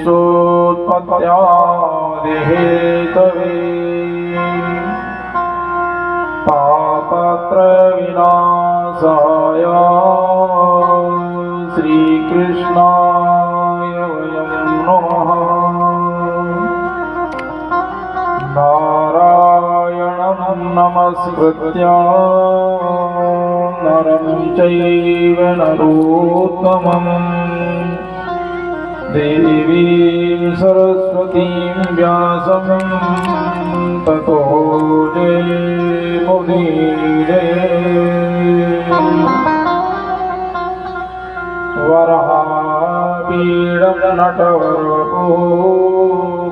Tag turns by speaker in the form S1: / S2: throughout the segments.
S1: विश्वोत्पत्त्यादिहेतवे पापत्रविनाशाय श्रीकृष्णाय वयं नमः। नारायणं नमस्कृत्य नरं चैव नरोत्तमम् देवीं सरस्वतीं व्यासं ततो जयमुदीरये। वराहपीडं नटवरवपुः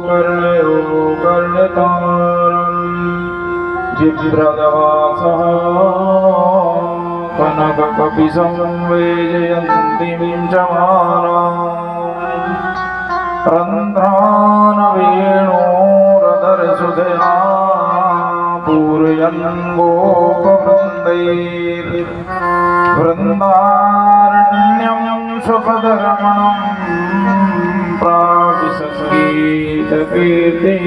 S1: कर्णयो कर्णिकारं बिभ्रदवासः कनककपिसंवेजयन्तीं च मालाम् रन्ध्रान् वेणोरधरसुधया पूरयन् गोपवृन्दैर्वृन्दारण्यं सुखदरमणं प्राविशस्गीतकीर्तिः।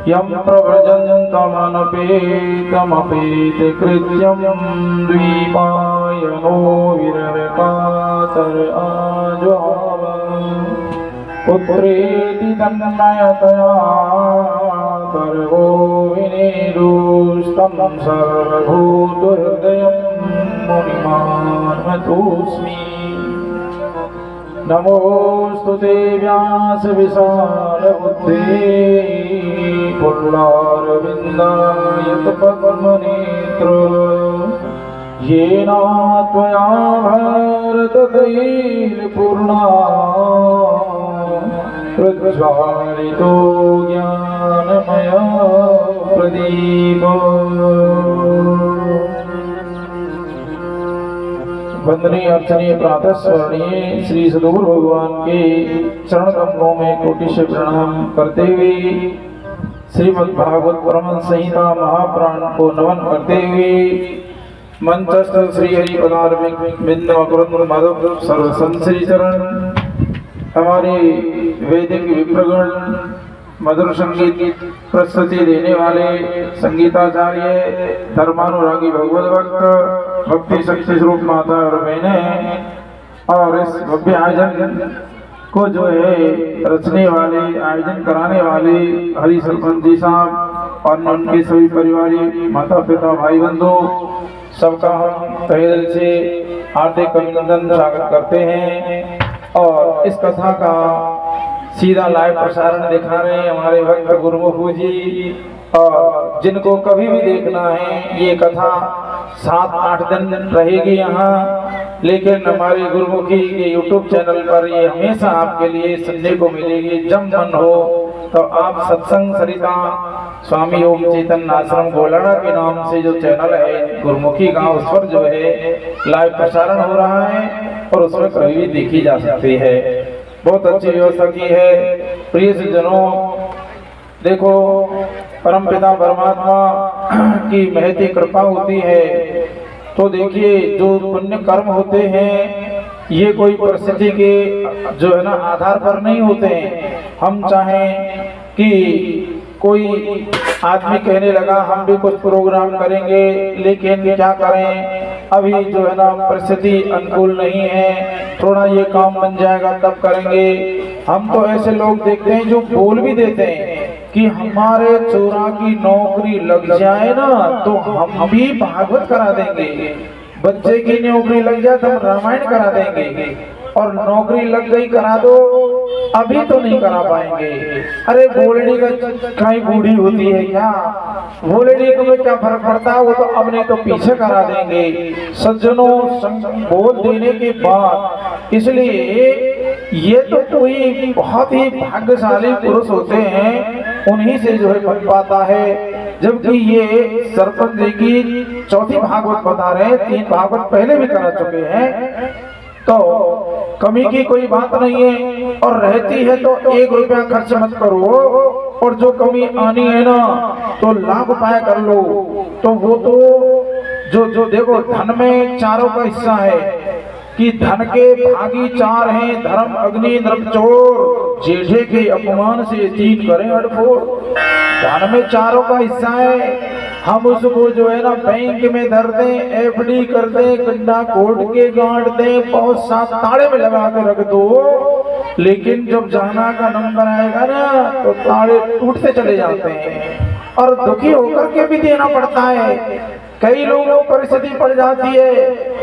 S1: यं प्रव्रजन्तमनपेतमपेतकृत्यं द्वीपायनो विररकातर आजुहाव पुत्रेति तन्मयतया सर्वो विनेदुस्तं सर्वभूतहृदयं मुनिमानतोऽस्मि। नमोऽस्तु ते व्यासविशालबुद्धे पुल्लारविन्दायतपद्मनेत्र येन त्वया भारततैलपूर्णा प्रज्वालितो ज्ञानमय प्रदीपः। वंदनीय अर्चनीय प्रातः स्मरणीय श्री सद्गुरु भगवान के चरण कमलों में कोटि से प्रणाम करते हुए श्रीमद् भागवत परम संहिता महापुराण को नमन करते हुए मंचस्थ श्री हरि पदारविंद बिंद माधव सर्व संश्री चरण हमारे वैदिक विप्रगण मधुर संगीत प्रस्तुति देने वाले संगीताचार्य धर्मानुरागी भगवत भक्त भक्ति शक्ति स्वरूप माता और बहनें और इस भव्य आयोजन को जो है रचने वाले आयोजन कराने वाले हरि सरपंच जी साहब और उनके सभी परिवारी माता पिता भाई बंधु सबका हम तहे दिल से हार्दिक अभिनंदन स्वागत करते हैं। और इस कथा का सीधा लाइव प्रसारण दिखा रहे हैं हमारे भक्त गुरुमुख जी। और जिनको कभी भी देखना है ये कथा 7-8 दिन रहेगी यहाँ, लेकिन हमारे गुरुमुखी के YouTube चैनल पर ये हमेशा आपके लिए सुनने को मिलेगी। जब मन हो तो आप सत्संग सरिता स्वामी ओम चैतन्य आश्रम गोलाना के नाम से जो चैनल है गुरुमुखी का, उस पर जो है लाइव प्रसारण हो रहा है और उसमें कभी भी देखी जा सकती है। बहुत अच्छी व्यवस्था की है। प्रिय जनों, देखो परमपिता परमात्मा की महती कृपा होती है तो देखिए जो पुण्य कर्म होते हैं ये कोई परिस्थिति के जो है ना आधार पर नहीं होते हैं। हम चाहें कि कोई आदमी कहने लगा हम भी कुछ प्रोग्राम करेंगे, लेकिन क्या करें अभी जो है ना परिस्थिति अनुकूल नहीं है, थोड़ा ये काम बन जाएगा तब करेंगे। हम तो ऐसे लोग देखते हैं जो बोल भी देते हैं कि हमारे चोरा की नौकरी लग जाए ना तो हम भी भागवत करा देंगे, बच्चे की नौकरी लग जाए तो हम रामायण करा देंगे, और नौकरी लग गई करा दो अभी तो नहीं करा पाएंगे। अरे बोलने का कहीं बूढ़ी होती है क्या, बोलने को में क्या फर्क पड़ता है, वो तो अब नहीं तो पीछे करा देंगे। सज्जनों बोल देने के बाद, इसलिए ये तो कोई बहुत ही भाग्यशाली पुरुष होते हैं उन्हीं से जो है बन पाता है। जबकि ये सरपंच जी की चौथी भागवत बता रहे हैं, 3 भागवत पहले भी करा चुके हैं, तो कमी की कोई बात नहीं है। और रहती है तो 1 रुपया खर्च मत करो, और जो कमी आनी है ना तो लाख उपाय कर लो। तो वो तो जो देखो धन में चारों का हिस्सा है, कि धन के भागी चार हैं, धर्म अग्नि नृप चोर, जेठे के अपमान से तीन करें अड़फोड़। धन में चारों का हिस्सा है, हम उसको जो है ना बैंक में धर दें, एफडी कर दें, गड्ढा कोट के गांठ दें, बहुत साथ ताड़े में लगा के रख दो, लेकिन जब जाना का नंबर आएगा ना तो ताड़े टूटते चले जाते हैं और दुखी होकर के भी देना पड़ता है। कई लोगों को परिस्थिति पड़ जाती है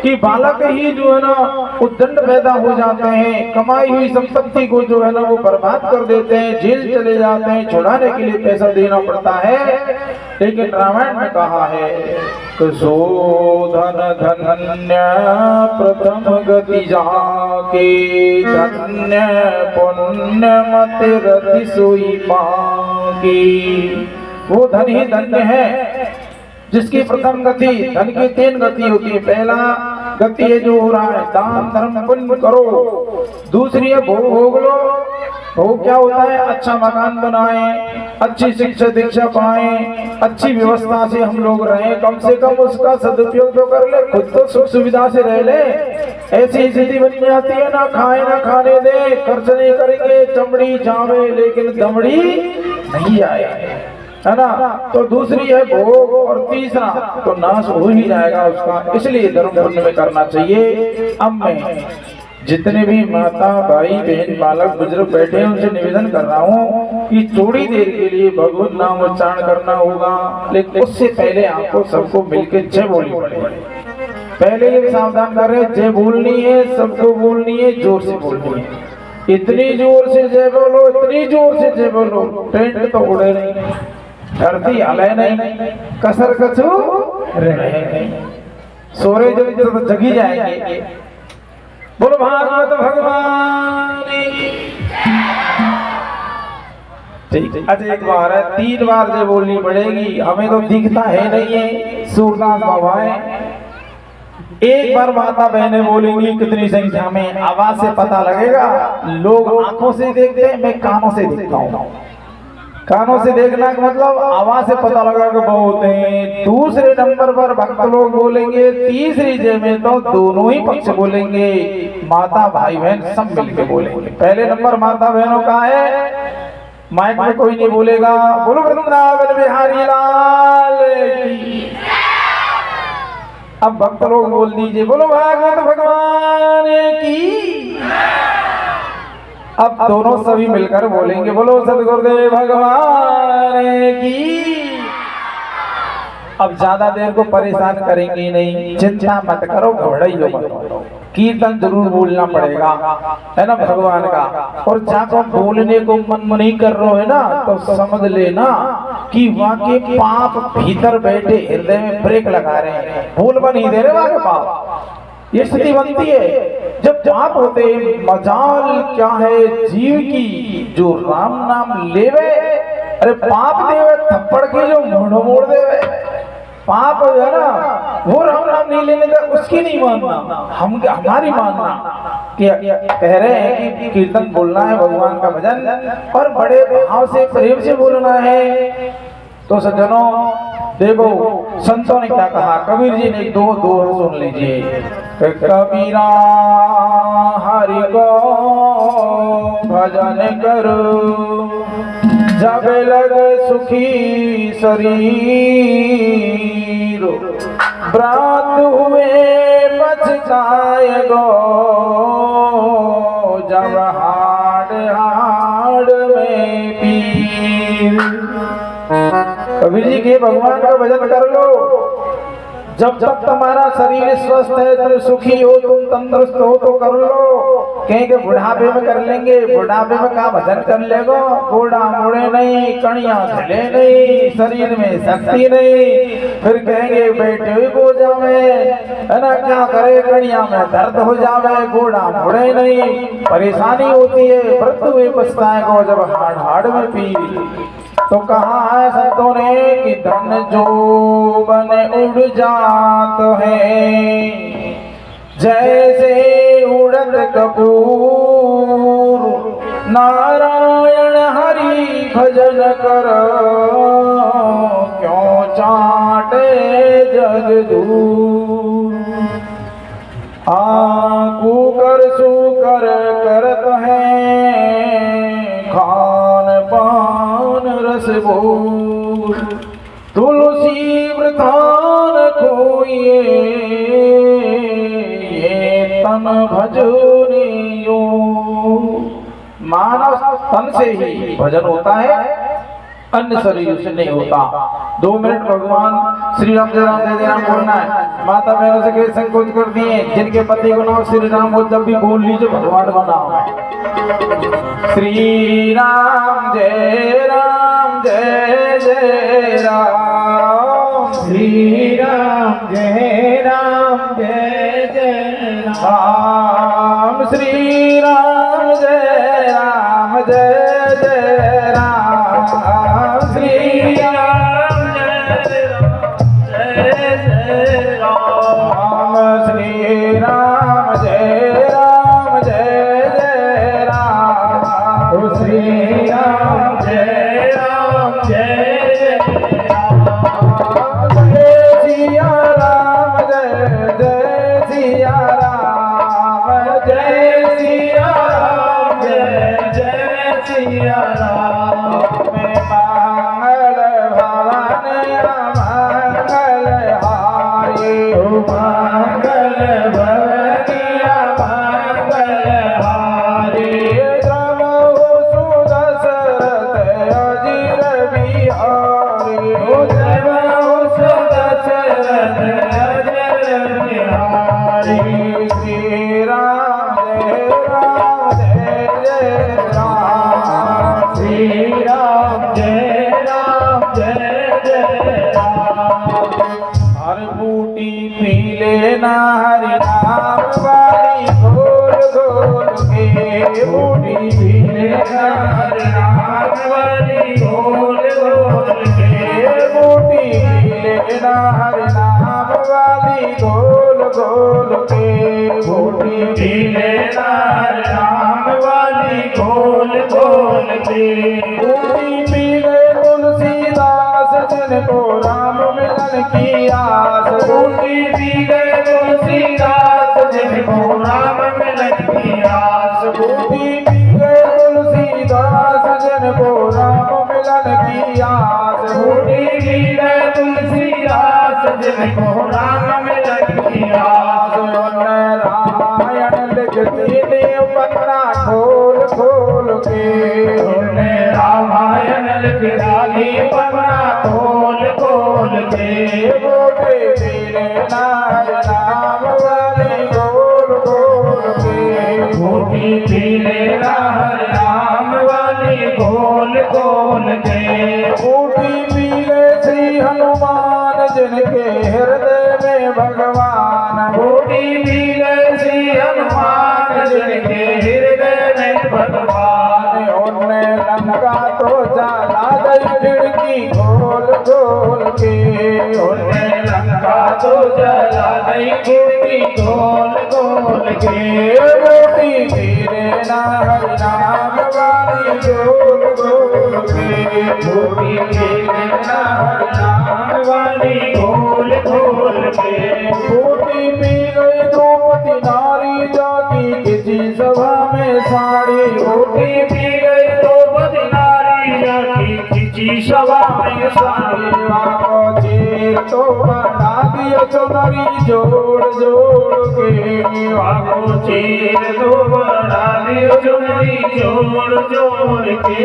S1: कि बालक ही जो है ना उद्दंड पैदा हो जाते हैं, कमाई हुई संपत्ति को जो है ना वो बर्बाद कर देते हैं, जेल चले जाते हैं, छुड़ाने के लिए पैसा देना पड़ता है। लेकिन रामायण में कहा है कि शोधन धन्य प्रथम गति जाके, धन्य पुण्य मति रति सोई पागी। वो धन ही धन्य है जिसकी प्रथम गति, धन की तीन गति होती है। पहला गति है जो हो रहा है दान धर्म पुण्य करो, दूसरी है भोग भोग लो। भोग क्या होता है? अच्छा मकान बनाएं, अच्छी शिक्षा दीक्षा पाएं, अच्छी व्यवस्था से हम लोग रहें, कम से कम उसका सदुपयोग तो कर ले, खुद तो सुख सुविधा से रह ले। ऐसी स्थिति बन जाती है ना खाए ना खाने दे, खर्च नहीं करेंगे, चमड़ी जावे लेकिन दमड़ी नहीं आए, है ना। तो दूसरी है भोग और तीसरा तो नाश हो ही जाएगा उसका। इसलिए धर्म पुण्य में करना चाहिए। अब मैं जितने भी माता भाई बहन बालक बुजुर्ग बैठे हैं उनसे निवेदन कर रहा हूँ कि थोड़ी देर के लिए भगवत नाम उच्चारण करना होगा, लेकिन उससे पहले आपको सबको मिलकर जय बोलनी पड़ेगी। पहले ये सावधान कर रहे हैं, जय बोलनी है, सबको बोलनी है, जोर से बोलनी है। इतनी जोर से जय बोलो, इतनी जोर से जय बोलो, टेंट तो उड़े नहीं, धरती हले नहीं, कसर कछु रहे नहीं, सोरे जब जगी जाएंगे। बोलो भागवत भगवान। ठीक, अच्छा एक बार है, 3 बार जय बोलनी पड़ेगी। हमें तो दिखता है नहीं है, सूरदास बाबा है। एक बार माता बहनें बोलेंगी कितनी संख्या में, आवाज से पता लगेगा। लोग आंखों से देखते हैं, मैं कानों से देखता हूँ। कानों से देखना का मतलब आवाज से पता लगा कि बहुत है। दूसरे नंबर पर भक्त लोग बोलेंगे, तीसरी जय में तो दोनों ही पक्ष बोलेंगे, माता भाई बहन सब मिलके बोलेंगे। पहले नंबर माता बहनों का है, माइक में कोई नहीं बोलेगा। बोलो वृंदावन बिहारी लाल की। अब भक्त लोग बोल दीजिए, बोलो भागवत भगवान की। अब दोनों सभी मिलकर बोलेंगे, बोलो सदगुरुदेव भगवान की। अब ज्यादा देर को परेशान करेंगे नहीं, चिंता मत करो, घबराइयो मत। कीर्तन जरूर बोलना पड़ेगा, है ना, भगवान का। और जाको बोलने को मन नहीं कर रहे हो है ना, तो समझ लेना कि वहाँ के पाप भीतर बैठे हृदय में ब्रेक लगा रहे हैं, बोलवा नहीं दे रहे वहाँ के पाप। ये स्थिति बनती है जब पाप होते। मजाल क्या है जीव की जो राम नाम लेवे, अरे पाप देवे थप्पड़ के जो मोड़ देवे। पाप है ना वो राम नाम नहीं लेने का, उसकी नहीं मानना, हम हमारी मानना। कि कह रहे हैं कि कीर्तन बोलना है, भगवान का भजन, और बड़े भाव से प्रेम से बोलना है। तो सज्जनों देखो संतों ने क्या कहा, कबीर जी ने दो सुन लीजिए। कबीरा हरि को भजन करो, जब लग सुखी शरीर, व्रत हुए पछताए गो, जब हाड़ हाड़ में पीर। कबीर जी के भगवान का भजन कर लो, जब तक तुम्हारा शरीर स्वस्थ है, तुम सुखी हो, तुम तंदुरुस्त हो तो कर लो। कहेंगे बुढ़ापे में कर लेंगे, बुढ़ापे में का भजन कर लेगो, बूढ़ा मुड़े नहीं, कणिया चले नहीं, शरीर में शक्ति नहीं। फिर कहेंगे बैठे हुए हो जावे, है ना, क्या करे, कणिया में दर्द हो जावे, बूढ़ा मुड़े नहीं, परेशानी होती है। वृद्ध हुए पछताएगा जब हाड़ हाड़ में पीर। तो कहा है संतों ने कि धन जो बने उड़ जात है, जैसे उड़द कपूर, नारायण हरि भजन कर, क्यों चाटे जग दूर। आकू कर सुकर करत है खान पान रस भोग तुलसी वृतान खोइए ये तन भजनियो। मानव तन से ही भजन होता है, अन्य शरीर से नहीं होता। 2 मिनट भगवान श्री राम जय राम जय जय राम बोलना है। माता बहनों से कई संकोच कर दिए, जिनके पति को नाम श्री राम हो जब भी बोल लीजिए भगवान का नाम है। श्री राम जय जय राम, श्री राम जय जय राम, श्री राम जय जय राम, श्री राम जय जय राम, श्री राम जय जय राम, श्री राम जय राम। जय सिया राम जय जय सिया राम, जय सिया राम जय जय सिया राम। मंगल भवन मंगल हारी, मंगल भवनिया मंगल हारी। द्रवहु सुदशरथ अजिर बिहारी, द्रवहु सुदशरथ अजिर बिहारी। श्री राम जय राम, श्री राम जय राम। हर बूटी पी लेना हरि नाम वाली घोल घोल के, बूटी पी लेना हरि नाम वाली घोल घोल के, बूटी पी लेना हरि नाम वाली घोल घोल के, बूटी पी लेना हरि नाम वाली घोल घोल के। बूटी पी गए तुलसीदास जिनको राम मिलन की आस, बूटी पी गए तुलसीदास जिनको राम मिलन की आस, बूटी पी गए तुलसीदास जिनको राम मिलन की आस, बूटी पी गए तुलसीदास जिनको राम मिलन की आस। रामायण लिखती देव पन्ना खोल खोल के, रामायण लिख डाली पन्ना खोल खोल के, बूटी पीले नार नाम वाली खोल खोल के, बूटी पीले नार नाम वाली खोल खोल के। बूटी पीले श्री हनुमान जिनके हृदय में भगवान, बूटी पीले श्री हनुमान जिनके हृदय में भगवान। उनने लंका तो जला दई खिड़की खोल खोल के, उनने लंका तो जला दई खिड़की खोल खोल के। बूटी पीले हरि नाम वाली खोल खोल के, बूटी पीले हरि नाम वाली खोल खोल के। बूटी पी गई द्रौपदी नारी जाति किसी सभा में साड़ी, बूटी पी गई द्रौपदी नारी जाति किसी सभा में साड़ी। वाको चीर तो बना दिया चुनरी जोड़ जोड़ के, वाको चीर तो बना दिया चुनरी जोड़ जोड़ के।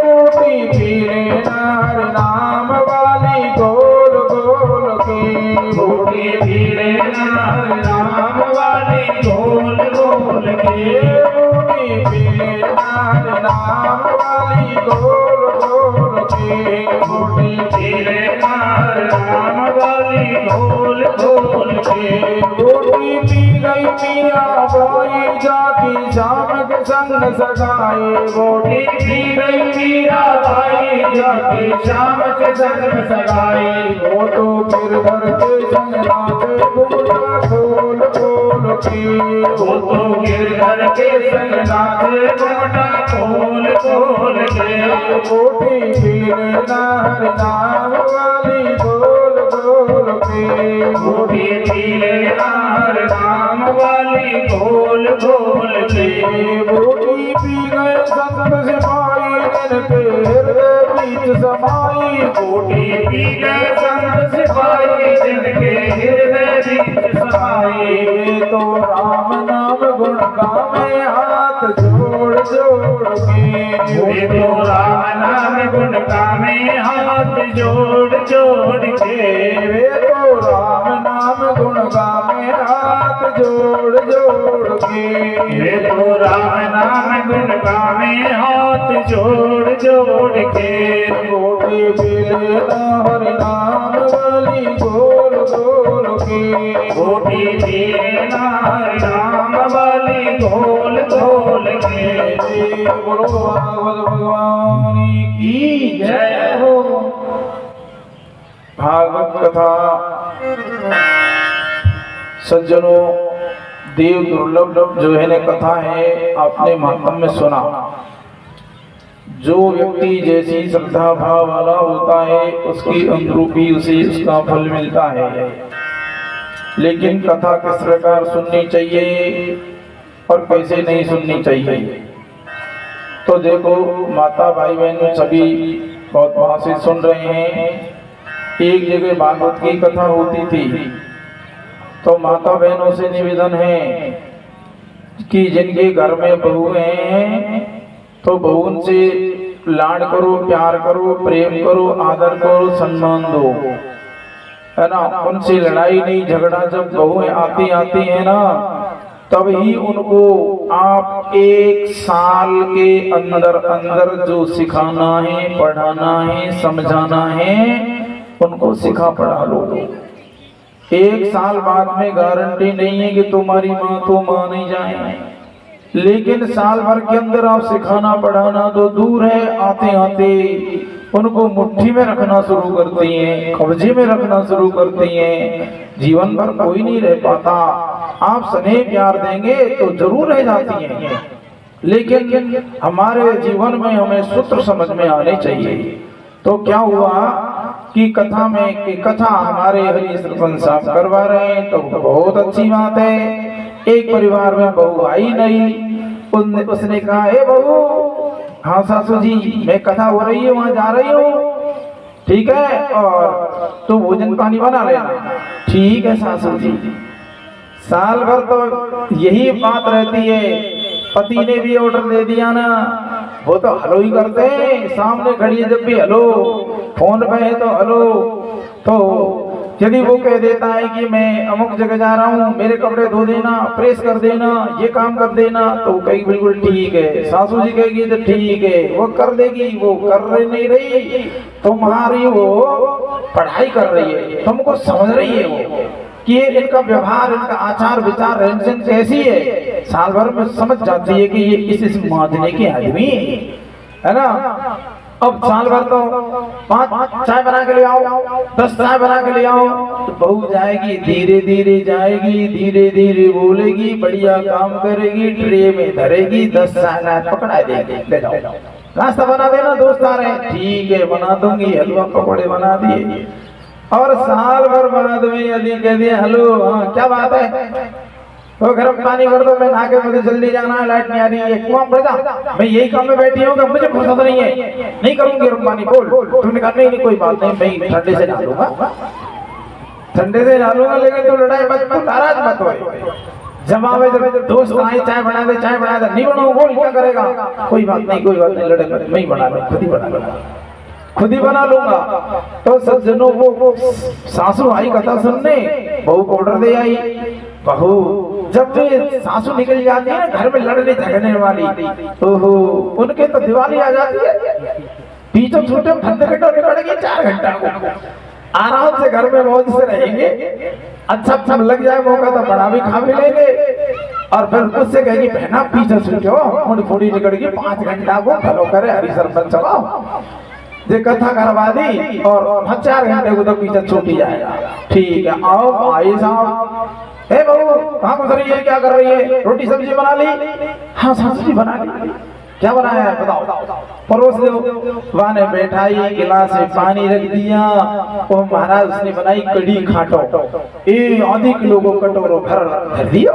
S1: बूटी पीले हरि नाम वाली गोल गोल के, बूटी पीले हरि नाम वाली गोल गोल के, बूटी पीले हरि नाम वाली गोल गोल के, बूटी पीले हरि नाम वाली गोल गोल के। बूटी पी गई मीरा बाई जाति श्याम के संग सगाई, बूटी पी गई मीरा बाई जाति श्याम के संग सगाई। वो तो गिरधर के संग नाचे घूमता खोल खोल के, वो तो गिरधर के संग नाचे घूमता खोल खोल के। बूटी पीले हरि नाम वाली गोल गोल के, बूटी पीले हरि नाम
S2: वाली घोल घोल के।
S1: बूटी पी गए संत सिपाही जिनके हृदय बीच समाई।
S2: बूटी पी गए संत सिपाही जिनके हृदय बीच समाई।
S1: वे तो राम नाम गुण गावे हाथ जोड़ जोड़ के।
S2: वे तो राम नाम गुण गावे हाथ जोड़ जोड़ के।
S1: वे तो राम नाम गुण गावे हाथ जोड़ जोड़ के।
S2: वे तो राम नाम गुण गावे हाथ जोड़ जोड़ के।
S1: गोटी पीले हरि नाम वाली गोल गोल के।
S2: गोटी पीले हरि नाम वाली घोल घोल के।
S1: बोलो भागवत भगवान की जय हो। भागवत कथा सज्जनों, देव दुर्लभ जो है न कथा है, आपने महात्म में सुना। जो व्यक्ति जैसी श्रद्धा भाव वाला होता है उसकी अनुरूपी उसे उसका फल मिलता है। लेकिन कथा किस प्रकार सुननी चाहिए और कैसे नहीं सुननी चाहिए, तो देखो माता भाई बहन सभी बहुत वहां से सुन रहे हैं। एक जगह भागवत की कथा होती थी, तो माता बहनों से निवेदन है कि जिनके घर में बहू हैं तो बहू से लाड करो, प्यार करो, प्रेम करो, आदर करो, सम्मान दो, है ना। उनसे लड़ाई नहीं झगड़ा। जब बहुएं आती है ना, तब ही उनको आप 1 साल के अंदर अंदर जो सिखाना है, पढ़ाना है, समझाना है, उनको सिखा पढ़ा लो। 1 साल बाद में गारंटी नहीं है कि तुम्हारी माँ तो मान ही जाए, लेकिन साल भर के अंदर आप सिखाना पढ़ाना तो दूर है, आते आते उनको मुट्ठी में रखना शुरू करती हैं, कब्जे में रखना शुरू करती हैं। जीवन भर कोई नहीं रह पाता। आप स्नेह प्यार देंगे तो जरूर रह जाती हैं, लेकिन हमारे जीवन में हमें सूत्र समझ में आने चाहिए। तो क्या हुआ कि कथा में कि कथा हमारे हरि सरपंच साहब करवा रहे हैं, तो बहुत अच्छी बात है। एक परिवार में बहू आई नहीं, उसने कहा, हे बहू, हाँ सासू जी, मैं कथा हो रही है वहां जा रही हूँ, ठीक है, और तू भोजन पानी बना लेना। ठीक है सासू जी। साल भर तो यही बात रहती है, पति ने भी ऑर्डर दे दिया ना, वो तो हलो ही करते हैं, सामने खड़ी है जब भी हलो, फोन पे है तो हलो। तो यदि वो कह देता है कि मैं अमुक जगह जा रहा हूँ, मेरे कपड़े धो देना, प्रेस कर देना, ये काम कर देना, तो कहीं बिल्कुल ठीक है। सासू जी कहेगी तो ठीक है, वो कर देगी। वो कर रही नहीं रही, तुम्हारी वो पढ़ाई कर रही है, तुमको समझ रही है वो कि इनका व्यवहार, इनका आचार विचार, रहन सहन कैसी है। साल भर में समझ जाती है कि ये इस माजने के आदमी है ना। अब साल भर तो 5 चाय बना के ले आओ, 10 चाय बना के ले आओ, तो बहू जाएगी, धीरे धीरे जाएगी, धीरे धीरे बोलेगी, बढ़िया काम करेगी, ट्रे में धरेगी, 10 चाय पकड़ा देगी, ले जाओ नाश्ता बना देना, दोस्त आ रहे हैं, ठीक है बना दूंगी, हलवा पकौड़े बना दिए। और साल भर बाद में यदि कह दिया, हेलो हाँ क्या बात है, तो गर्म पानी कर दो, मैं नहा के मुझे जल्दी जाना है, लाइट नहीं आ रही है, कुआं पड़ जा, मैं यही काम में बैठी हूँ, मुझे फुर्सत नहीं है, नहीं करूंगी गर्म पानी। बोल, तुमने कहा नहीं कोई बात नहीं, मैं ठंडे से डालूंगा, ठंडे से डालूंगा, लेकिन तो लड़ाई मत नाराज मत हो। जब आवे जब दोस्त आए, चाय बना दे, चाय बना दे, नहीं बनाऊं, बोल क्या करेगा, कोई बात नहीं कोई बात नहीं, लड़े मत, मैं ही बना लूं, खुद ही बना लूंगा। तो सज्जनों, वो सासू आई कथा सुनने, बहू को ऑर्डर दे आई। बहू जब सासू निकल जाती है ना घर में लड़ने झगड़ने वाली, ओहो, उनके तो दिवाली आ जाती है, पीछे छूटे निकलेगी 4 घंटा को, आराम से घर में मौज से रहेंगे, अच्छा लग जाए मौका तो बड़ा भी खा भी लेंगे। और फिर उससे कहेगी, बहना पीछे छूटो, मुड़ी फोड़ी निकलेगी, 5 घंटा को फलो करे हरी सरपंच चलाओ, ये कथा करवा दी, और 4 घंटे को तो पीछे छूट जाएगा। ठीक है, आओ भाई साहब, हे बहू कहाँ गुजर रही है, क्या कर रही है, रोटी सब्जी बना ली, हाँ सासू जी बना ली। क्या बनाया है बताओ, परोस दो। वहां ने बैठाई, गिलास में पानी रख दिया, वो महाराज उसने बनाई कड़ी खाटो, ये आधी किलो को कटोरो भर दिया,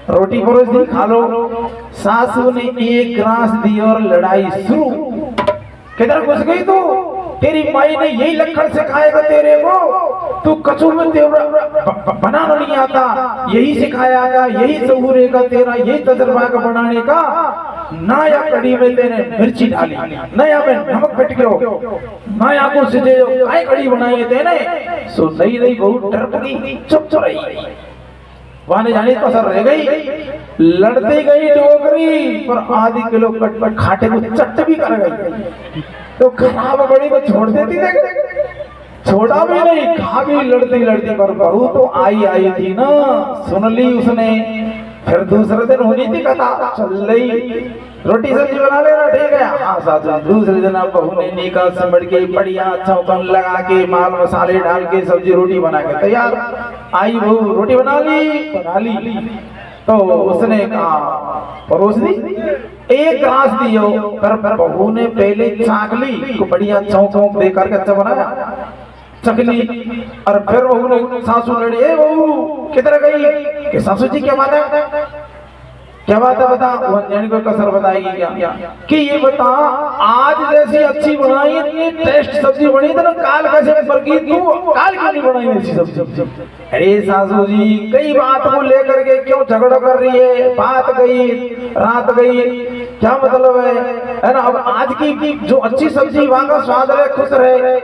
S1: रोटी परोस दी, खा लो। सासू ने एक ग्रास दी और लड़ाई शुरू। किधर घुस गई तू? तेरी माई ने यही लक्षण सिखाएगा तेरे को, तू कछू में बनाना नहीं आता, यही सिखाया था, यही सहूरे का तेरा, यही तजर्बा का बनाने का। ना या कड़ी में तेने मिर्ची डाली, ना या में नमक फिट गयो, ना या को सिजे काय कड़ी बनाई है तेने। सो नहीं रही बहुत डर गई, चुप रही। वहां जाने तो सर रह गई, लड़ती गई डोगरी पर आधी किलो कट खाटे को चट भी कर गई। तो खराब बड़ी को छोड़ देती थी, छोड़ा भी नहीं, खा भी लड़ती लड़ती, पर बहू तो आई थी ना, सुन ली उसने। फिर दूसरे दिन होनी थी कथा, चल रही रोटी सब्जी बना लेना, ठीक है हाँ सासू। दूसरे दिन आप बहू ने निकाल समझ के बढ़िया चौकन लगा के माल मसाले डाल के सब्जी रोटी बना के तैयार। आई बहू रोटी बना ली तो उसने कहा परोस दी, एक ग्लास दियो। पर बहू ने पहले चाक ली, को बढ़िया चौंक दे करके अच्छा बनाया, चकली। और फिर बहू ने सासू लड़ी, ए बहू किधर गई? कि सासू जी क्या बात है, क्या बात है बता। कोई कसर बताएगी क्या? कि ये बता, आज जैसी अच्छी बनाई, इतनी टेस्ट सब्जी बनी तो काल कैसे पर की तू काल क्यों नहीं बनाई ऐसी सब्जी? अरे सासू जी कई बात को लेकर के क्यों झगड़ा कर रही है, बात गई रात गई, क्या मतलब है ना। अब आज की जो अच्छी सब्जी वहां का स्वाद है, खुश रहे।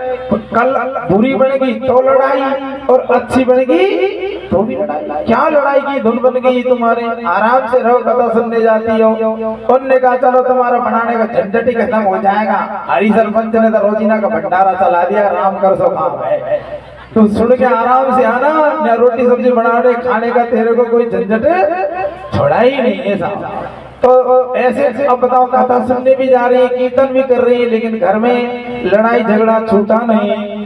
S1: कल बुरी बनेगी तो लड़ाई, और अच्छी बनेगी तो भी लड़ाई। क्या लड़ाई की धुन बन गई तुम्हारे? आराम से रहो, कथा सुनने जाती हो। उन्होंने कहा चलो तुम्हारा बनाने का झंझट ही खत्म हो जाएगा। हरी सरपंच ने तो रोजीना का भंडारा चला दिया, आराम कर सो काम है। तू सुन के आराम से आना, या रोटी सब्जी बनाने खाने का तेरे को कोई झंझट छोड़ा ही नहीं है साहब। तो ऐसे अब बताओ, कथा सुनने भी जा रही है, कीर्तन भी कर रही है, लेकिन घर में लड़ाई झगड़ा छूटा नहीं,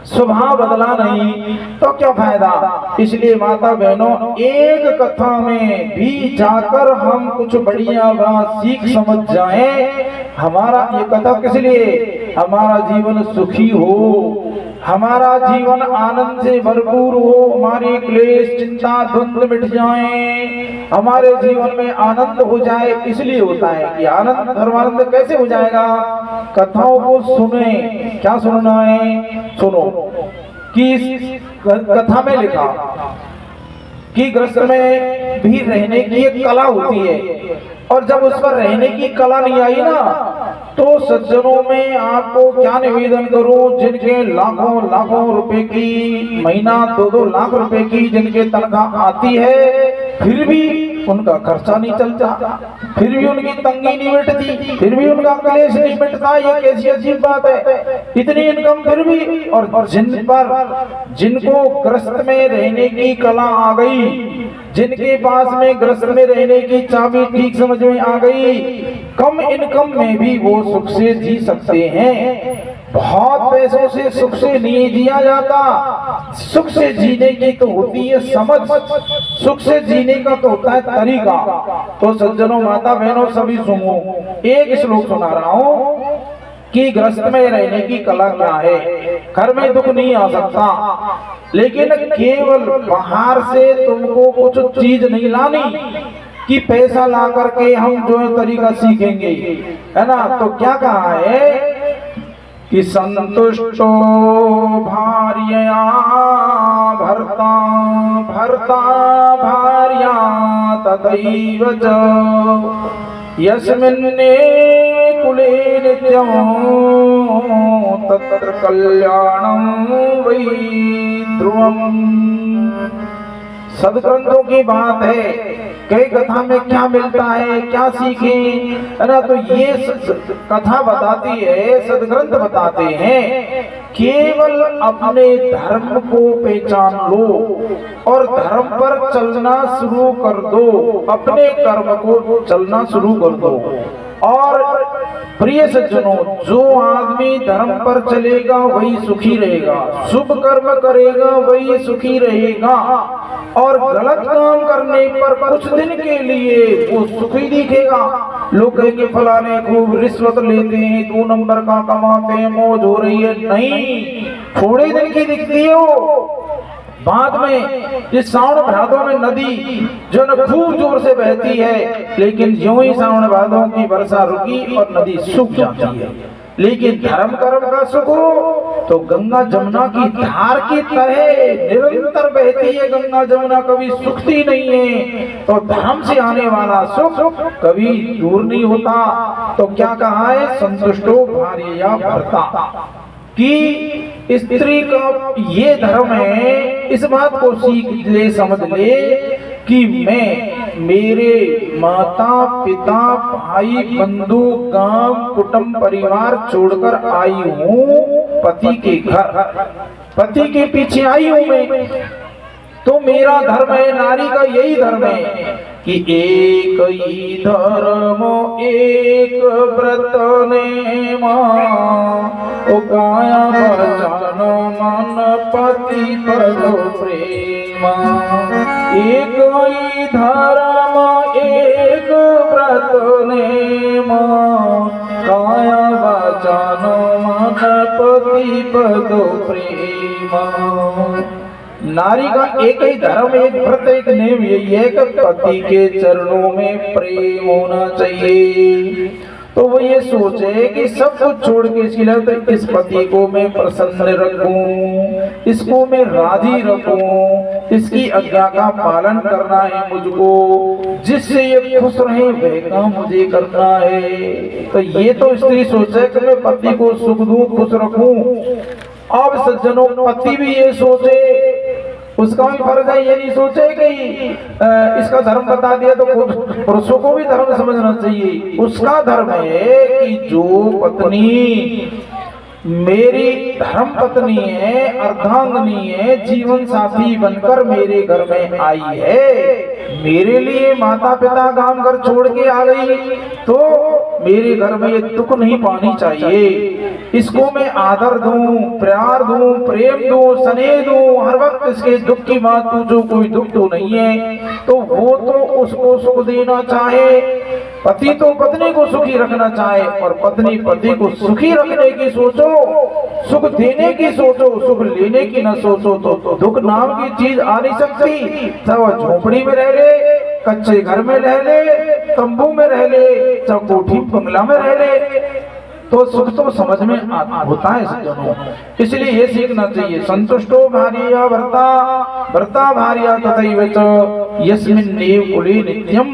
S1: स्वभाव बदला नहीं, तो क्या फायदा। इसलिए माता बहनों, एक कथा में भी जाकर हम कुछ बढ़िया बात सीख समझ जाएं। हमारा ये कथा किस लिए? हमारा जीवन सुखी हो, हमारा जीवन आनंद से भरपूर हो, हमारी क्लेश चिंता द्वंद्व मिट जाए, हमारे जीवन में आनंद हो जाए। इसलिए होता है कि आनंद धर्मानंद कैसे हो जाएगा? कथाओं को सुने। क्या सुनना है? सुनो कि कथा में लिखा कि गृहस्थ में भी रहने की एक कला होती है, और जब उस पर रहने की कला नहीं आई ना, तो सज्जनों में आपको क्या निवेदन करूं, जिनके लाखों लाखों रुपए की महीना 2-2 लाख रुपए की जिनके तनख्वाह आती है, फिर भी उनका खर्चा नहीं चलता, फिर भी उनकी तंगी नहीं मिटती, फिर भी उनका क्लेश नहीं मिटता। ये कैसी अजीब बात है, इतनी इनकम फिर भी। और जिनको गृहस्थ में रहने की कला आ गई, जिनके पास में गृहस्थ में रहने की चाबी ठीक समझ में आ गई, कम इनकम में भी वो सुख से जी सकते हैं। बहुत पैसों से सुख से नहीं जिया जाता। सुख से जीने की तो होती है समझ, सुख से जीने का तो होता है तरीका। तो सज्जनों माता बहनों सभी सुनो, एक श्लोक सुना रहा हूं कि गृहस्थ में रहने की कला क्या है। घर में दुख नहीं आ सकता, लेकिन केवल बाहर से तुमको कुछ चीज नहीं लानी कि पैसा ला करके हम जो है तरीका सीखेंगे, है ना। तो क्या कहा है कि संतुष्टो भार्यया भर्ता भर्ता भार्या तथैव च यस्मिन्ने कुले नित्यं तत्र कल्याणं वै ध्रुवम्। सदग्रंथों की बात है, कई कथा में क्या मिलता है, क्या सीखे, है ना। तो ये कथा बताती है, सदग्रंथ बताते हैं, केवल अपने धर्म को पहचान लो और धर्म पर चलना शुरू कर दो, अपने कर्म को चलना शुरू कर दो। और प्रिय सज्जनों, जो आदमी धर्म पर चलेगा वही सुखी रहेगा, शुभ कर्म करेगा वही सुखी रहेगा, और गलत काम करने पर कुछ दिन के लिए वो सुखी दिखेगा, लोग कहेंगे फलाने खूब रिश्वत लेते हैं, 2 नंबर का कमाते हैं, मौज हो रही है। नहीं, थोड़े दिन की दिखती है वो, बाद में इस सावन भादों में नदी जो न खूब जोर से बहती है, लेकिन ज्यों ही सावन भादों की वर्षा रुकी और नदी सूख जाती है। लेकिन धर्म कर्म का सुख हो तो गंगा जमुना की धार की तरह निरंतर बहती है। गंगा जमुना कभी सूखती नहीं है। तो धर्म से आने वाला सुख कभी दूर नहीं होता। तो क्या कहा है, संतुष्टो भार्या भर्ता, कि स्त्री का ये धर्म है। इस बात को सीख ले, समझ ले कि मैं मेरे माता पिता भाई बंधु गांव कुटुंब परिवार छोड़कर आई हूँ पति के घर, पति के पीछे आई हूँ मैं। तो मेरा धर्म है, नारी का यही धर्म है कि एक ही धर्म एक व्रत ने ओ काया वचन मन पति पद प्रेमा। एक ही धर्म एक व्रत ने काया वचन मन पति पद प्रेमा। नारी का एक ही धर्म एक व्रत एक नियम यही है कि पति के चरणों में प्रेम होना चाहिए। तो वो ये सोचे कि सब कुछ छोड़ के इसके लिए तो इस पति को मैं प्रसन्न रखूं, इसको मैं राजी रखूं, इसकी आज्ञा का पालन करना है मुझको, जिससे ये खुश रहे वह काम मुझे करना है। तो ये तो स्त्री सोचे कि मैं पति को सुख दूं, खुश रखूं। अब सज्जनों, पति भी ये सोचे, उसका भी फर्ज है, ये नहीं सोचे कि इसका धर्म बता दिया तो पुरुषों को भी धर्म समझना चाहिए। उसका धर्म है कि जो पत्नी मेरी धर्म पत्नी है, अर्धांगनी है, जीवन साथी बनकर मेरे घर में आई है, मेरे लिए माता पिता काम घर छोड़ के आ गई, तो मेरे घर में ये दुख नहीं पानी चाहिए। इसको मैं आदर दूं, प्यार दूं, प्रेम दूं, स्नेह दूं, हर वक्त इसके दुख की बात पूछो, कोई दुख तो नहीं है। तो वो तो उसको सुख देना चाहे, पति तो पत्नी को सुखी रखना चाहे, और पत्नी पति को सुखी रखने की सोचो, सुख देने की सोचो, सुख लेने की न सोचो। तो दुख नाम की चीज आ नहीं सकती। चाहे झोपड़ी में रह ले, कच्चे घर में रह ले, तंबू में रह ले, चाहे कोठी बंगला में रह ले, तो सुख तो समझ में होता है सज्जनों। इसलिए ये सीखना चाहिए, संतुष्टो भार्या भर्ता, भर्ता भार्या तथैव च यस्मिन् देव कुले नित्यम।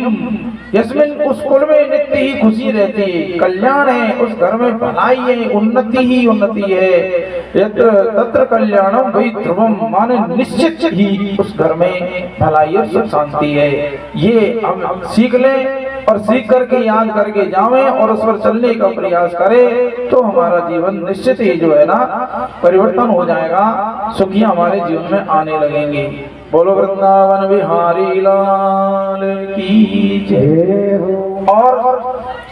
S1: यस्मिन, उस कुल में नित्य ही खुशी रहती है, कल्याण है, उस घर में भलाई है, उन्नति ही उन्नति है। यत्र तत्र कल्याणम वै ध्रुवम, माने निश्चित ही उस घर में भलाई और सुख शांति है। ये हम सीख लें और सीख करके याद करके जावें और उस पर चलने का प्रयास करें, तो हमारा जीवन निश्चित ही जो है ना परिवर्तन हो जाएगा, सुखियां हमारे जीवन में आने लगेंगे। बोलो वृंदावन बिहारी लाल की जय हो। और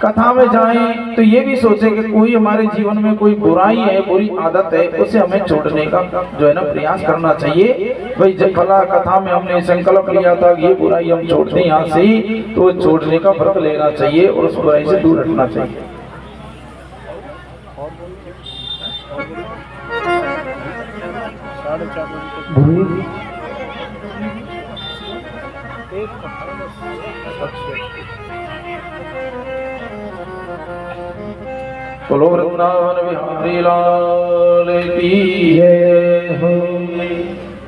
S1: कथा में जाएं तो ये भी सोचे कि कोई हमारे जीवन में कोई बुराई है, बुरी आदत है, उसे हमें छोड़ने का जो है ना प्रयास करना चाहिए। भाई जब फला कथा में हमने संकल्प लिया था कि ये बुराई हम छोड़ते हैं यहाँ से, तो छोड़ने का व्रत लेना चाहिए और उस बुराई से दूर हटना चाहिए। बोलो वृंदावन बिहारी लाल की जय हो।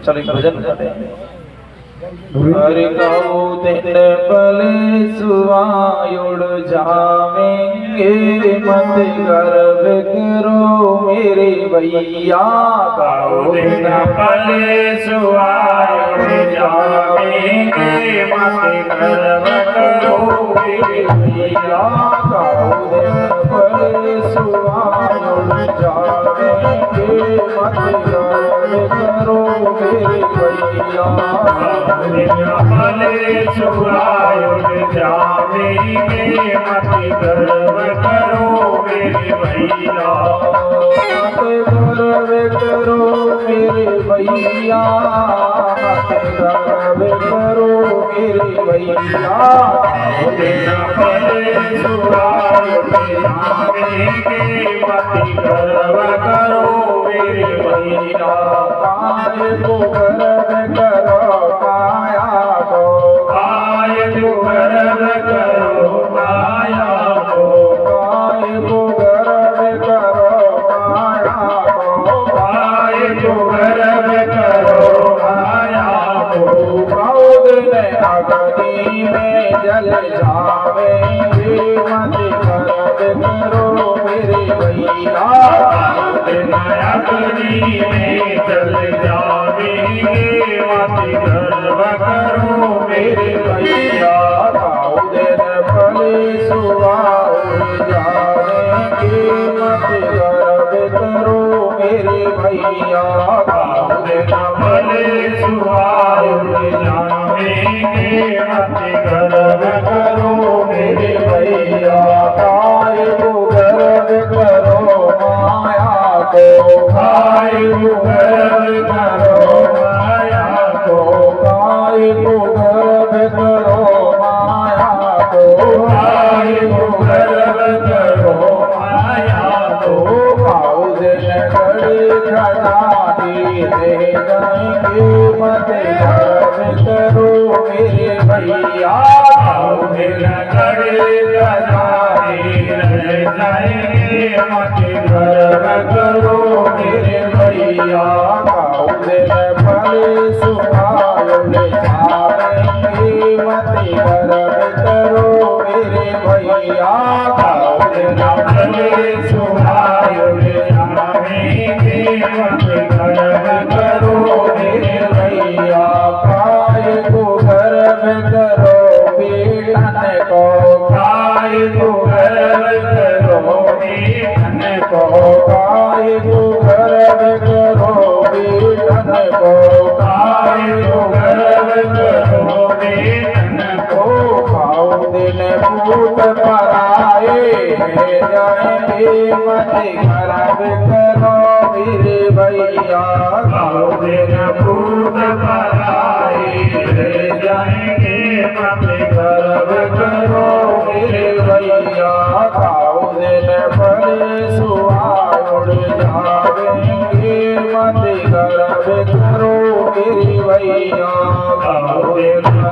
S1: चलो एक भजन गाते हैं। हरि गाओ दिन पल सुआयुड़ जावेंगे, मत गर्व करो मेरे भैया।
S2: गाओ दिन पल सुआयुड़ जावेंगे, मत गर्व करो मेरे भैया।
S1: गाओ दिन पल सुआयुड़ जावेंगे, मत गर्व करो मेरे भैया।
S2: भले सुरायुड़ जावेंगे, मत गर्व करो मेरे भैया।
S1: मत गर्व करो मेरे भैया, मत गर्व करो मेरे भैया।
S2: भले सुहाग जावेंगे मत गर्व करो मेरे भैया
S1: काय को गर्व करो काया को
S2: काय को गर्व करो काया को
S1: काय को गर्व करो काया को
S2: काय को गर्व करो काया को
S1: बहुत ने अग्नि में जल जावेंगे मत गर्व करो मेरे भैया
S2: अग्नि में जल जावेंगे मत गर्व करो मेरे भैया
S1: दिन फले सुहाग जावेंगे मत गर्व करो मेरे भैया
S2: दिन भले सुहाग जावेंगे मत गर्व करो मेरे भैया
S1: काय को गर्व करो माया को
S2: काय को गर्व करो माया को
S1: काय को गर्व करो माया को
S2: काय को गर्व करो माया को
S1: दिन घड़ी खजानी रह जाएंगे मत गर्व करो मेरे भैया
S2: दिन घड़ी खजानी रह जाएंगे मत गर्व करो मेरे भैया
S1: दिन फले सुहाग जावेंगे मत गर्व करो मेरे भैया
S2: दिन भले सुहाग जावेंगे मत गर्व करो मेरे भैया
S1: काय को गर्व करो बेटन को
S2: काय को गर्व करो बेटन को
S1: काय को गर्व करो बेटन को
S2: काय को गर्व करो बेटन को
S1: भाव दिन भूत पराए रह जाएंगे मत गर्व करो मेरे भैया
S2: दिन भूत पराए रह जाएंगे मत गर्व करो मेरे भैया
S1: दिन फले सुहाग जावेंगे मत गर्व करो मेरे भैया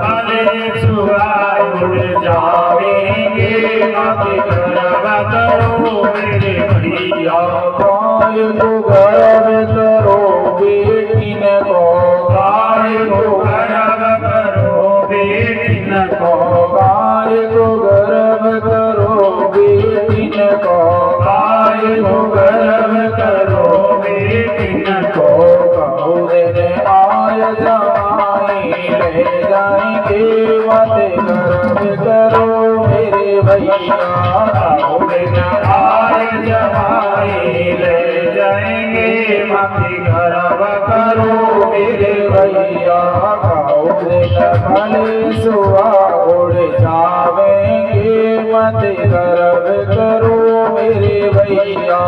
S2: भले सुहाग जावेंगे मत गर्व करो मेरे भैया
S1: काय को गर्व करो बेटी ने को
S2: काय को गर्व करो बेटिन को
S1: काय को गर्व करो बेटी ने को
S2: काय को गर्व करो बेटिन को
S1: कहू दिन आय जमाई ले जाएंगे मत गर्व करो मेरे भैया
S2: दिन आय जमाई ले जाएंगे मत गर्व करो मेरे भैया
S1: दिन भले सुहाग जावेंगे मत गर्व करो मेरे भैया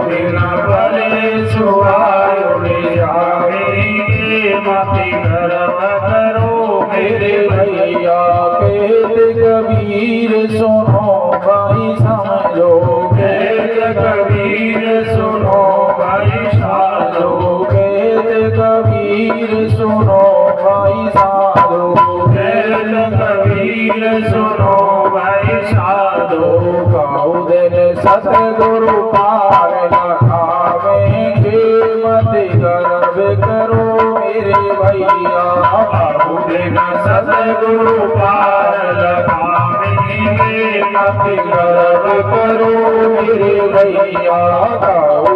S2: दिन भले सुहाग जावेंगे मत गर्व करो मेरे भैया
S1: कहत कबीर सुनो भाई समझो
S2: कहत कबीर सुनो भाई साधो
S1: कहत कबीर सुनो भाई साधो
S2: कहत कबीर सुनो भाई साधो
S1: कहू दिन सतगुरु पार लगावेंगे मत गर्व करो मेरे भैया
S2: दिन सतगुरु पार लगावेंगे मत गर्व करो मेरे भैया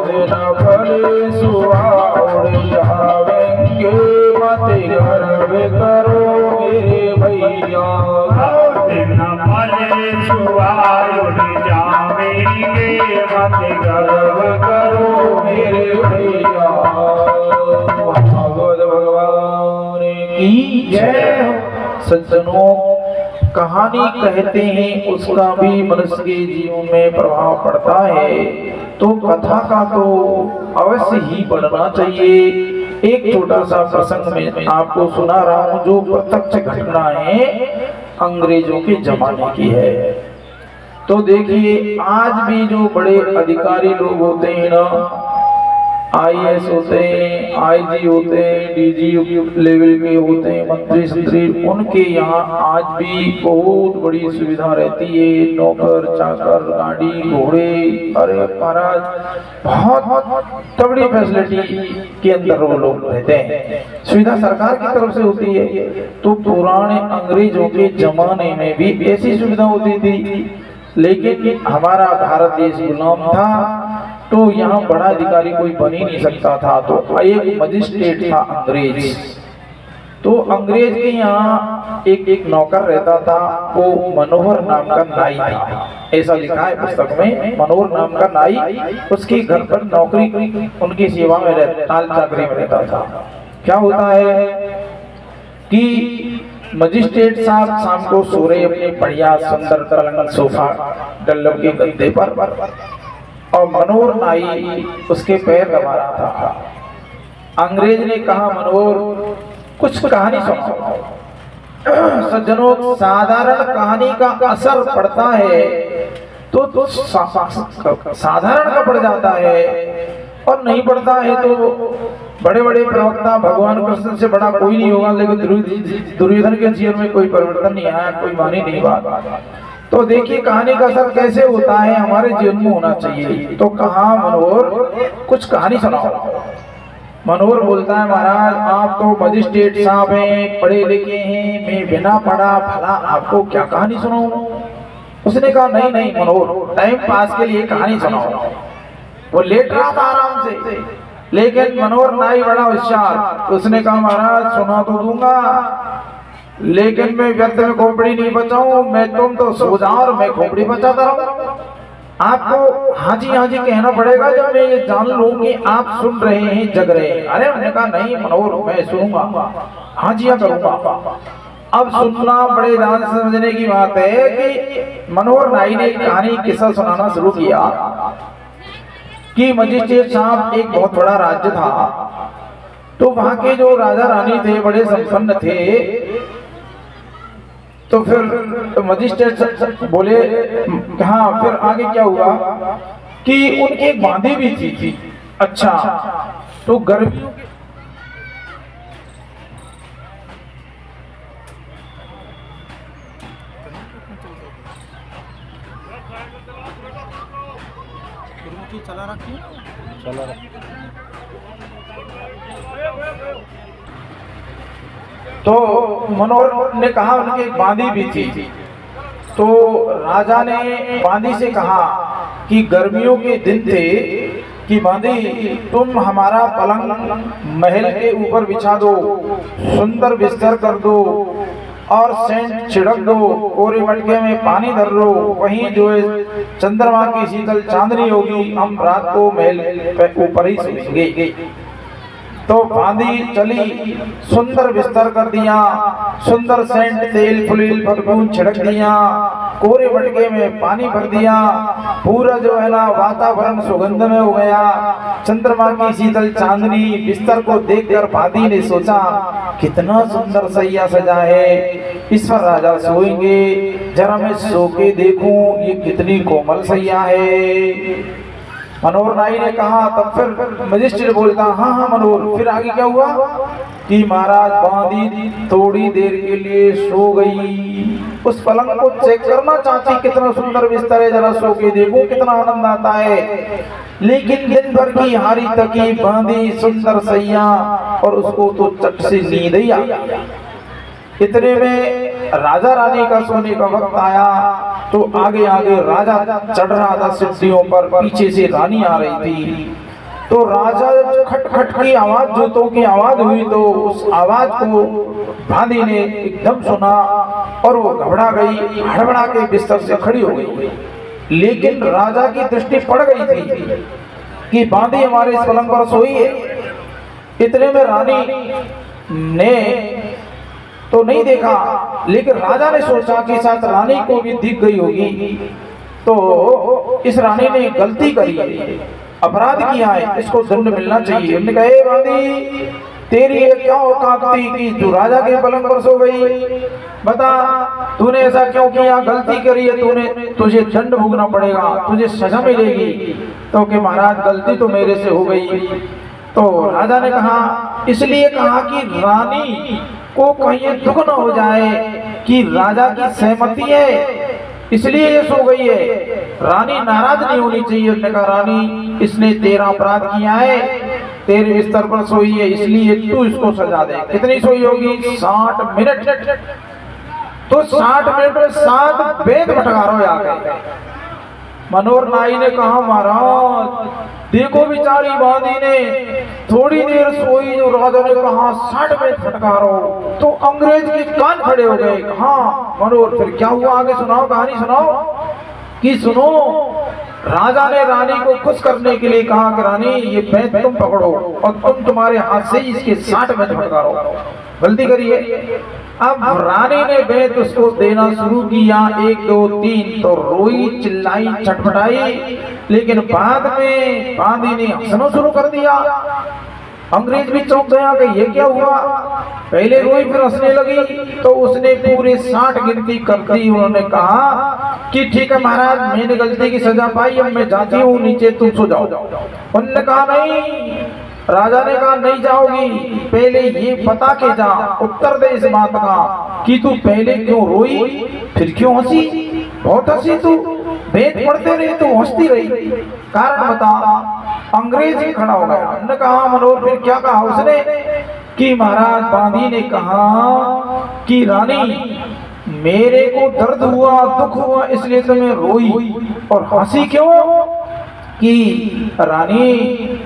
S1: दिन फले सुहाग जावेंगे मत गर्व करो मेरे भैया
S2: दिन भले सुहाग जावेंगे मत गर्व करो मेरे भैया
S1: भागवत भगवान की जय हो। सज्जनों, कहानी कहते हैं उसका भी मनुष्य के जीवन में प्रभाव पड़ता है, तो कथा का तो अवश्य ही पढ़ना चाहिए। एक छोटा सा प्रसंग में आपको सुना रहा हूं, जो प्रत्यक्ष घटना है अंग्रेजों के जमाने की है। तो देखिए आज भी जो बड़े अधिकारी लोग होते हैं ना, आईएएस होते हैं, आईजी होते हैं, डीजी लेवल के होते हैं, मंत्री संत्री, उनके यहाँ आज भी बहुत बड़ी सुविधा रहती है, नौकर चाकर, गाड़ी घोड़े, अरे महाराज बहुत तगड़ी फैसिलिटी के अंदर वो लोग रहते हैं, सुविधा सरकार की तरफ से होती है। तो पुराने अंग्रेजों के जमाने में भी ऐसी सुविधा होती थी, लेकिन हमारा भारत देश गुलाम था, तो यहाँ बड़ा अधिकारी कोई बन ही नहीं सकता था। तो एक मजिस्ट्रेट था अंग्रेज, तो अंग्रेज के यहाँ एक नौकर रहता था, वो मनोहर नाम का नाई था, ऐसा लिखा है पुस्तक में, मनोहर नाम का नाई उसके घर पर नौकरी उनकी सेवा में टाल चाकरी में रहता था। क्या होता है कि मजिस्ट्रेट साहब शाम को सो रहे अपने बढ़िया सुंदर पलंग सोफा डल्लब के गद्दे पर, और मनोहर नाई उसके पैर दबा रहा था। अंग्रेज ने कहा, मनोहर कुछ कहानी सुनाओ। सज्जनों, साधारण कहानी का असर पड़ता है तो साधारण का पड़ जाता है, और नहीं पड़ता है तो बड़े बड़े प्रवक्ता भगवान कृष्ण से बड़ा कोई नहीं होगा, लेकिन दुर्योधन के जीवन में कोई परिवर्तन नहीं आया, कोई मानी नहीं बात। तो देखिए कहानी का असर कैसे होता है, हमारे जीवन में होना चाहिए। तो कहा, मनोहर कुछ कहानी सुनाओ। मनोहर बोलता है, महाराज आप तो मजिस्ट्रेट साहब हैं, पढ़े लिखे हैं, मैं बिना पढ़ा भला आपको क्या कहानी सुनाऊं। उसने कहा, नहीं नहीं मनोहर, टाइम पास के लिए कहानी सुनाओ। वो लेट रहा था आराम से, लेकिन मनोहर नाई बड़ा होशियार, उसने कहा, महाराज सुना तो दूंगा, लेकिन मैं व्यर्थ में खोपड़ी नहीं बचाऊं, मैं तुम तो सो जाओ और मैं खोपड़ी बचाता रहूं। आपको हाँ जी कहना पड़ेगा, जब मैं ये जान लूं कि आप सुन रहे हैं, जग रहे हैं। अरे उन्होंने कहा, नहीं मनोहर मैं सुनूंगा, हाँ जी करूंगा। अब सुनना बड़े ध्यान से समझने की बात है कि मनोहर नाई ने कहानी किस्सा सुनाना शुरू किया कि मजिस्ट्रेट साहब एक बहुत बड़ा राज्य था, तो वहां के जो राजा रानी थे बड़े संपन्न थे। तो फिर मजिस्ट्रेट बोले, हाँ फिर आगे क्या हुआ कि उनकी एक बांधी भी थी। अच्छा, तो गर्मियों के चला रखिए, चला रखिए। तो मनोहर ने कहा, उनकी एक बांधी भी थी। तो राजा ने बांधी से कहा कि गर्मियों के दिन थे कि बांधी तुम हमारा पलंग महल के ऊपर बिछा दो, सुंदर बिस्तर कर दो और सेंट छिड़क दो, कोरे मटके में पानी धर लो, वहीं जो है चंद्रमा की शीतल चांदनी होगी, हम रात को महल पे ऊपर ही सोएंगे। तो बांधी चली, सुंदर बिस्तर कर दिया, सुंदर सेंट तेल फुलील परफ्यूम छिड़क दिया, कोरे मटके में पानी भर दिया, पूरा जो है ना वातावरण सुगंध में हो गया। चंद्रमा की शीतल चांदनी बिस्तर को देखकर बांधी ने सोचा, कितना सुंदर सैया सजा है, इस पर राजा सोएंगे, जरा मैं सो के देखूं ये कितनी कोमल सैया है। मनोहर नाई ने कहा, तब फिर मजिस्ट्रेट बोलता, हाँ मनोहर। फिर आगे क्या हुआ कि महाराज बांधी थोड़ी देर के लिए सो गई, उस पलंग को चेक करना चाहती, कितना सुंदर बिस्तर है, जरा सो के देखो कितना आनंद आता है। लेकिन दिन भर की हारी तकी बांधी सुंदर सैया, और उसको तो चट से नींद ही आ गई। इतने में राजा रानी का सोने का वक्त आया, तो आगे आगे राजा चढ़ रहा था सीढ़ियों पर, पीछे से रानी आ रही थी। तो राजा खटखट की आवाज, जूतों की आवाज हुई, तो उस आवाज को बांधी ने एकदम सुना और वो घबरा गई, हड़बड़ा के बिस्तर से खड़ी हो गई। लेकिन राजा की दृष्टि पड़ गई थी कि बांधी हमारे इस पलंग पर सोई है। इतने में रानी ने तो नहीं देखा, लेकिन राजा ने सोचा कि शायद रानी को भी दिख गई होगी, तो इस रानी ने गलती करी है, अपराध किया है, इसको दंड मिलना चाहिए। उन्होंने कहा, बांधी तेरी ये क्या औकात थी कि तू राजा के पलंग पर सो गई? बता, तूने ऐसा क्यों किया? गलती करी है तूने, तुझे दंड भोगना पड़ेगा, तुझे सजा मिलेगी। तो कि महाराज गलती तो मेरे से हो गई। तो राजा ने कहा, इसलिए कहा कि रानी को कहीं दुख न हो जाए कि राजा की सहमति है, इसलिए ये सो गई है। रानी नाराज नहीं होनी चाहिए। उसने कहा, रानी इसने तेरा अपराध किया है, तेरे बिस्तर पर सोई है, इसलिए तू इसको सजा दे। कितनी सोई होगी? 60 मिनट। तो 60 मिनट में 7 वेद फटकारो आ गए। मनोहर नाई ने कहा, महाराज देखो बेचारी बांदी ने थोड़ी देर सोई, जो राजा ने कहा 60 वेद फटकारो, तो अंग्रेज के कान खड़े हो गए। हाँ मनोहर, फिर क्या हुआ आगे सुनाओ, कहानी सुनाओ। कि सुनो, राजा ने रानी को खुश करने के लिए कहा कि रानी ये वेद तुम पकड़ो और तुम तुम्हारे हाथ से इसके 60 वेद फटकारो। गलती करिए। अब रानी ने वेद उसको देना शुरू किया, 1 2 3, तो रोई, चिल्लाई, छटपटाई, लेकिन बाद में बांदी ने हंसना शुरू कर दिया। अंग्रेज भी चौंक गया कि ये क्या हुआ। पहले रोई फिर हंसने लगी। तो उसने पूरे 60 गिनती कर दी। उन्होंने कहा कि ठीक है महाराज, मैंने गलती की सजा पाई, अब मैं जाती हूँ, नीचे तुम सो जाओ। उन्होंने कहा नहीं। राजा ने कहा, नहीं जाओगी, पहले ये बता के जा, उत्तर दे इस बात का कि तू पहले क्यों रोई, फिर क्यों हंसी। बहुत हंसी तू, वेद पढ़ते रहे तो हंसती रही, कारण बता। अंग्रेज ही खड़ा हो गया। उन्होंने कहा, मनोहर फिर क्या कहा उसने? कि महाराज बांदी ने कहा कि रानी मेरे को दर्द हुआ, दुख हुआ, इसलिए तो मैं रोई। और हंसी क्यों? कि रानी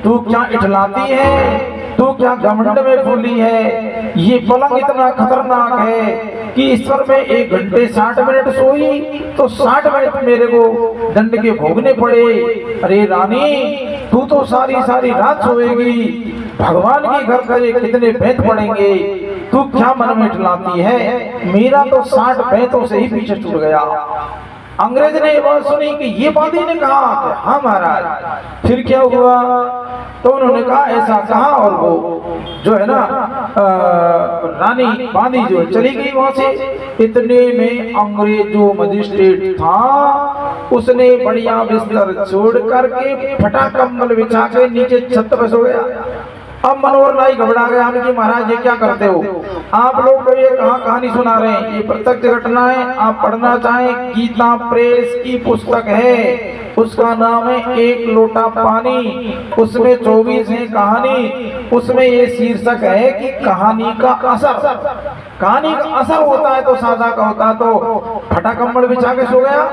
S1: तू क्या इठलाती है, तू क्या घमंड में फूली है, ये पलंग इतना खतरनाक है कि इस पर मैं 1 घंटे 60 मिनट सोई तो 60 मिनट मेरे को दंड के भोगने पड़े। अरे रानी तू तो सारी रात सोएगी, भगवान के घर करे कितने वेद पड़ेंगे, तू क्या मन में इठलाती है। मेरा तो 60 वेदों से ही पीछे छूट गया। अंग्रेज ने ये बात सुनी कि ये बांदी ने कहा कि हाँ महाराज, फिर क्या हुआ? तो उन्होंने कहा ऐसा कहा, और वो जो है ना रानी बांदी जो चली गई वहां से। इतने में अंग्रेज जो मजिस्ट्रेट था उसने बढ़िया बिस्तर छोड़ करके फटा कंबल बिछा के नीचे छत पर सो गया। अब मनोहर नाई घबरा गया कि महाराज ये क्या करते हो? आप लोग को ये कहानी सुना रहे हैं, ये प्रत्यक्ष घटना है। आप पढ़ना चाहें, गीता प्रेस की पुस्तक है, उसका नाम है 1 लोटा पानी, उसमें 24 है कहानी। उसमें ये शीर्षक है कि कहानी का असर। कहानी का असर होता है तो सादा का होता है। तो फटा कंबल बिछा के सो गया।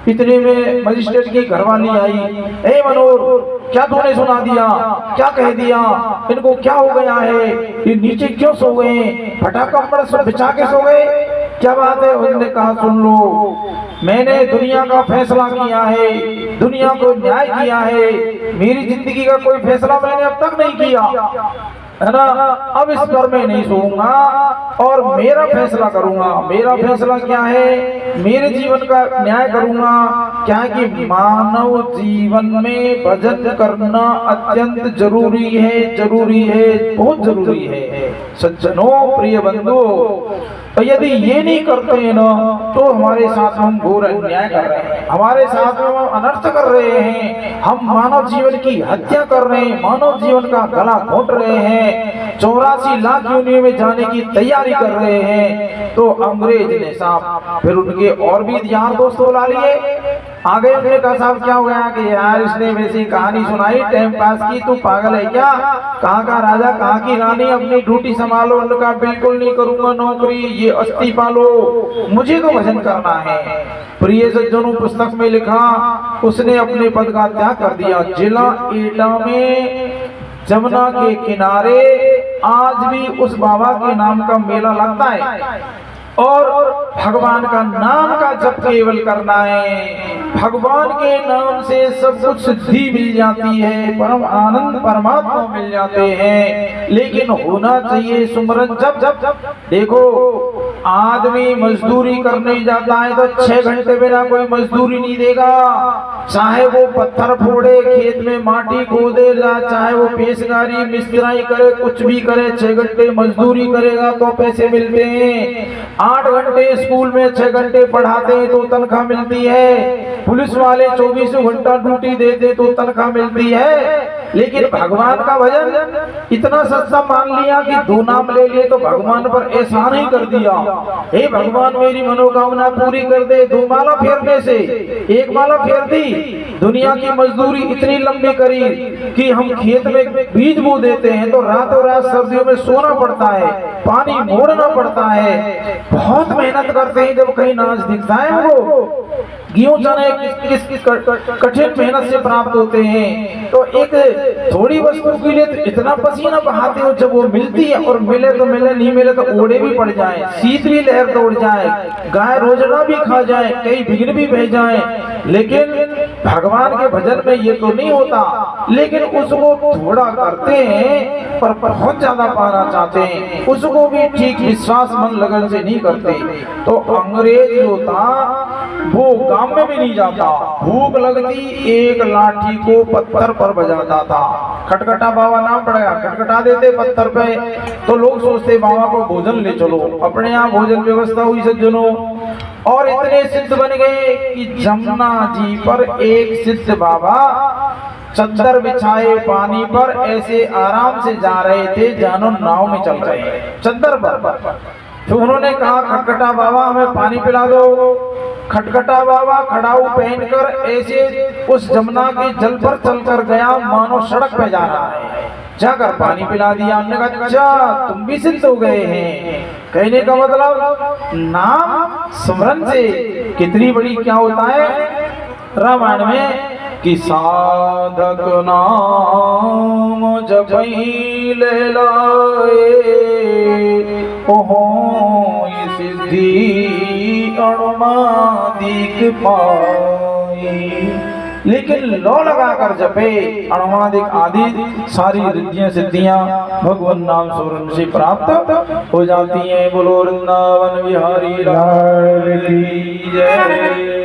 S1: इतने में मजिस्ट्रेट की घरवाली आई। ए मनोहर, क्या तूने सुना दिया, क्या कह दिया, इनको क्या हो गया है, ये नीचे क्यों सो गए, फटा कंबल सब बिछा के सो गए, क्या बात है? उसने कहा, सुन लो, मैंने दुनिया का फैसला किया है, दुनिया को न्याय किया है, मेरी जिंदगी का कोई फैसला मैंने अब तक नहीं किया है ना। अब इस घर में नहीं सोऊंगा और मेरा फैसला करूंगा। मेरा फैसला क्या है? मेरे जीवन का न्याय करूंगा। क्या कि मानव जीवन में भजन करना अत्यंत जरूरी है, बहुत जरूरी है। सज्जनों, प्रिय बंधुओं, तो यदि ये नहीं करते हैं ना तो हमारे साथ हम घोर अन्याय कर रहे हैं, हमारे साथ में हम अनर्थ कर रहे हैं, हम मानव जीवन की हत्या कर रहे हैं, मानव जीवन का गला घोंट रहे हैं, 84 लाख योनियों में जाने की तैयारी कर रहे हैं। तो अंग्रेज ने साहब फिर उनके और भी यार दोस्त बुला लिए। आगे उन्होंने कहा, साहब क्या हो गया कि यार इसने वैसी कहानी सुनाई, टाइम पास की, तू पागल है क्या? कहाँ का राजा, कहाँ की रानी, अपनी ड्यूटी संभालो। उनका बिल्कुल नहीं करूंगा नौकरी, ये इस्तीफा लो, मुझे तो भजन करना है। प्रिय सज्जनों, पुस्तक में लिखा उसने अपने पद का त्याग कर दिया। जिला एटा में जमुना के किनारे आज भी उस बाबा के नाम का मेला लगता है और भगवान का नाम का जप केवल करना है। भगवान के नाम से सब कुछ सिद्धि मिल जाती है, परम आनंद परमात्मा मिल जाते हैं। लेकिन होना चाहिए सुमरन जप। देखो आदमी मजदूरी करने जाता है तो 6 घंटे बिना कोई मजदूरी नहीं देगा। चाहे वो पत्थर फोड़े, खेत में माटी खोदे, चाहे वो पेशगारी मिस्त्री करे, कुछ भी करे, 6 घंटे मजदूरी करेगा तो पैसे मिलते हैं। 8 घंटे स्कूल में 6 घंटे पढ़ाते हैं तो तनख्वाह मिलती है। पुलिस वाले 24 घंटा ड्यूटी देते तो तनख्वाह मिलती है। लेकिन भगवान का भजन इतना सस्ता मान लिया कि 2 नाम ले लिए तो भगवान पर एहसान ही कर दिया। हे भगवान मेरी मनोकामना पूरी कर दे। 2 माला फेरने से 1 माला फेर दी। दुनिया की मजदूरी इतनी लंबी करी कि हम खेत में बीज बो देते हैं तो रातों रात सर्दियों में सोना पड़ता है, पानी मोड़ना पड़ता है, बहुत मेहनत करते हैं। जब कहीं नाच दिखता है हमको, गेहूं चने किस कठिन मेहनत से प्राप्त होते हैं। तो एक थोड़ी वस्तु के लिए तो इतना पसीना बहाते हो, जब वो मिलती है और मिले तो मिले, नहीं मिले तो ओढ़े भी पड़ जाए, शीत भी लहर तोड़ जाए, गाय रोजना भी खा जाए, कई विघ्न भी बह जाए। लेकिन भगवान के भजन में ये तो नहीं होता। लेकिन उसको थोड़ा करते हैं पर बहुत ज्यादा पाना चाहते हैं, उसको भी ठीक विश्वास मन लगन से नहीं करते। तो अंग्रेज जो था वो गांव में भी नहीं जाता, भूख लगती 1 लाठी को पत्थर पर बजाता था। खटखटा बाबा नाम पड़ेगा, खटखटा देते पत्थर पे तो लोग सोचते बाबा को भोजन ले चलो। अपने यहाँ भोजन व्यवस्था हुई सज्जनों, और इतने सिद्ध बन गए कि जमुना जी पर एक सिद्ध बाबा चद्दर बिछाए पानी पर ऐसे आराम से जा रहे थे जानो नाव में चल रहे हैं चद्दर पर। तो उन्होंने कहा खटखटा बाबा हमें पानी पिला दो। खटखटा बाबा खड़ाऊ पहनकर ऐसे उस जमुना के जल पर चलकर गया मानो सड़क पे जा रहा है। जाकर पानी पिला दिया। उन्होंने कहा अच्छा तुम भी सिद्ध हो गए हैं। कहने का मतलब नाम स्मरण से कितनी बड़ी क्या होता है रामायण में कि साधक नाम जपहि लहलाए ओहो सिद्धि अणुमादिक पाई। लेकिन लो लगाकर जपे अणुमादिक आदि सारी रिद्धियां सिद्धियां भगवान नाम स्मरण से प्राप्त हो जाती हैं। बोलो वृंदावन बिहारी लाल की जय।